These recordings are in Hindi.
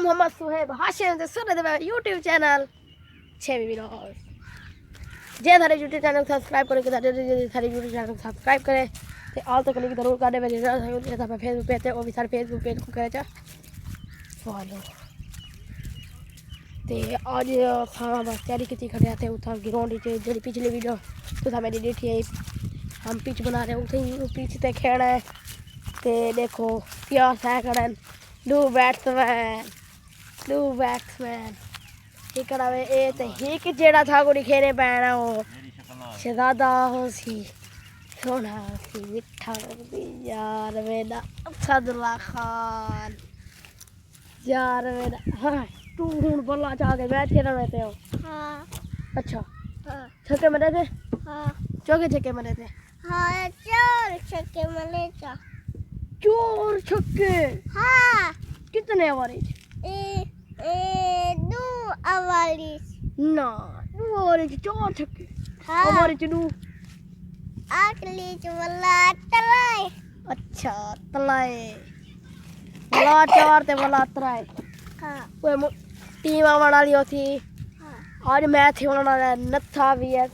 मोहम्मद सुहेब हाशिम ते सुन दे YouTube चैनल 6 व्लॉग जे थारे YouTube चैनल को सब्सक्राइब करे थारे YouTube चैनल को सब्सक्राइब करे ते ऑल तो क्लिक जरूर कर दे मेरे साथ फेसबुक पे ते ओ भी सारे फेसबुक पेज को करे फॉलो ते आज हाँ बस तैयारी की खड़े थे उठा ग्राउंड जी पिछली वीडियो तो मेरी देखी है हम पिच बना रहे हैं उसे पिच ते खेलना है ते देखो प्यास है करन दो बैट्समैन एक करावे ए ते एक जेड़ा था को खेने पैना वो शहजादा हो सी सोना सी मिठा यार मेरा सदला खान यार मेरा हाँ तू हूँ बोला चाह के मैच खेलना रहते हो हाँ अच्छा हाँ छक्के मरे थे हाँ चौके छक्के मरे थे हाँ चार छक्के मरे थे चोर छक्के हाँ कितने ओवरेज दो ओवरेज ना दो ओवरेज चार छक्के हाँ ओवरेज दो अगली वाला तलाए अच्छा तलाए वाला चार ते वाला तलाए हाँ वो टीम बना ली थी आज मैच होना नथा भी है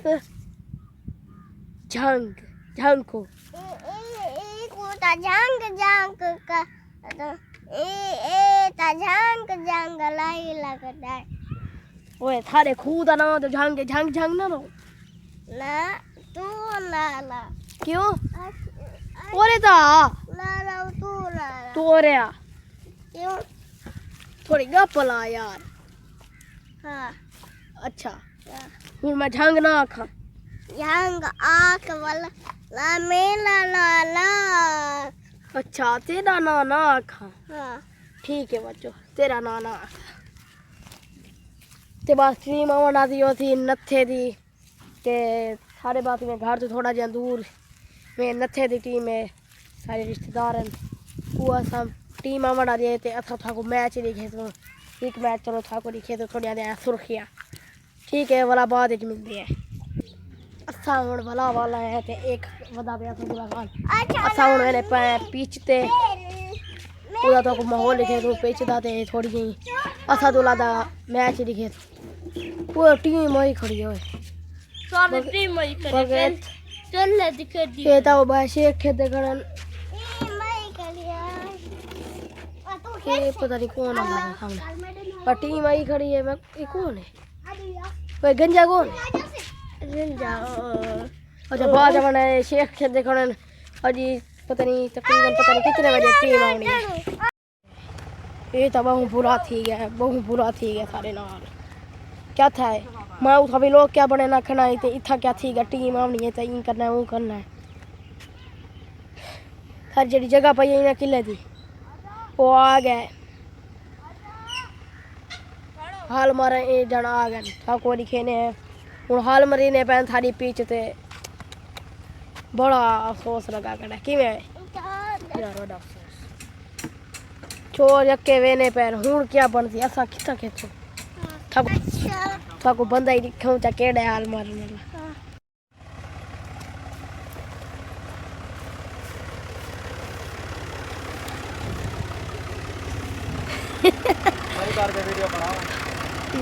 झंग को झंग लाई लगता है ओए थारे खुद ना तो झंग ना लो ना तू ला क्यों ओरे ता ला तू ओरे आ क्यों थोड़ी गप ला यार हाँ अच्छा हूँ मैं झंग ना आखा झंग आख वाला ला मेला ला अच्छा तेरा ना आखा हाँ ठीक है बच्चों तेरा ना आखा ते बस टीम बना दी थी नत्थे दी ते सारे बात में घर तो थोड़ा जहा दूर में नत्थे दी टीम है सारे रिश्तेदार हैं वो सब टीम बना दिए थे असा था को मैच दिखे तो एक मैच चलो था को दिखे तो थोड़ी आदि सुर्खियाँ ठीक है वाला बाद मिलती है असा हूँ वाला वाला है ते एक वदा पे तो दूला खान असा हूँ मैंने पीछते पूरा तो को माहौल दिखे तो पीछदा ते थोड़ी जी असा दूला दा मैच दिखे पूरा टीम वही खड़ी है सारी टीम वही खड़ी चल दिखे दी ये तो भाई शेख खेते करन ये पता नहीं कौन है हमारे सामने पर टीम आई खड़ी है मैं ये कौन है भाई गंजा कौन है गंजा अच्छा बाद में शेख खेलते खड़े अजी पता नहीं तकरीबन पता नहीं कितने बजे टीम आनी है ये तो बहु बुरा थी गया सारे नाल क्या था मैं उठा भी लोग क्या बने ना खनाई थे इतना क्या थी गया टीम आनी है तो इन करना है वो करना है हर जड़ी जगह पर यही ना किले थी वो आ गए हाल मारे ये जन आ गए ठाकुर खेने हूँ हाल मरी ने पैन थारी पीच ते बड़ा अफसोस लगा कर कि छोर यके वेने पैन हूँ क्या बनती असा कितना खेचो ठाकुर बंदा ही दिखाऊँ चा केड़े हाल मारने ला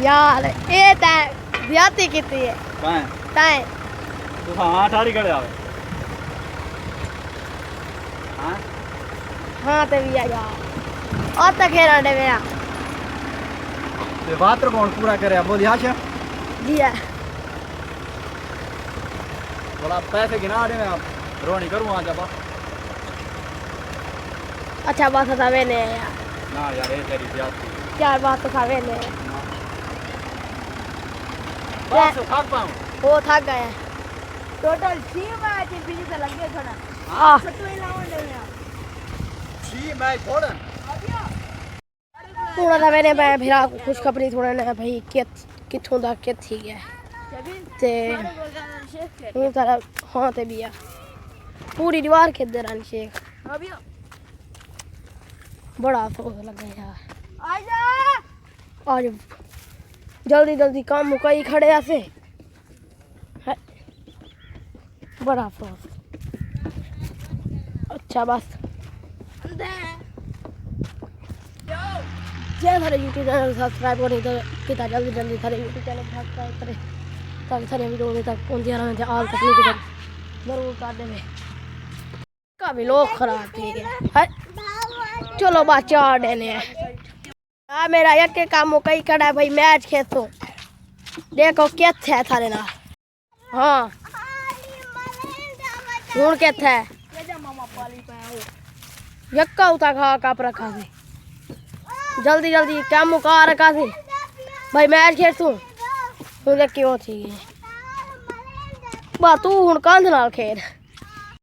यार ये ब्याती कितनी है ताए तू हां ठारी खड़े आवे हां हां ते भी यार और तक खेलने दे मेरा ते बात कौन पूरा करे बोली हाशा दिया बोला पैसे गिना दे मैं रोनी करूं आज अब अच्छा बात था मैंने यार ना यार ये तेरी ब्याती क्या बात था मैंने बस थक पाऊं वो थक गया टोटल 6 मैच पीछे से लग गए थोड़ा हां तो इलावा ले लिया 6 मैच थोड़ा थोड़ा सा मैंने मैं फिर खुशखबरी थोड़ा ना भाई किथों दा कि थी गया ते हूं तारा हां ते बिया पूरी दीवार खेद रन शेख बड़ा अफसोस लगा यार आजा आज जल्दी काम मुकाई खड़े ऐसे बड़ा अफसोस अच्छा बस जे थारे यूट्यूब चैनल सब्सक्राइब करनी तो किता जल्दी जल्दी थारे यूट्यूब चैनल सब्सक्राइब करे ताकि थारे वीडियो तक पहुंचती रहने थे आल तक नहीं जरूर कर देवे का भी लोग खराब ठीक है चलो बात चार देने आ मेरा एक के काम कई खड़ा है भाई मैच खेतो देखो क्या है थारे ना हाँ हूं क्या है यक्का उता खा कप रखा थे जल्दी जल्दी काम मुका रखा थे भाई मैच खेतू हूं क्यों थी बा तू हूं कंध नाल खेल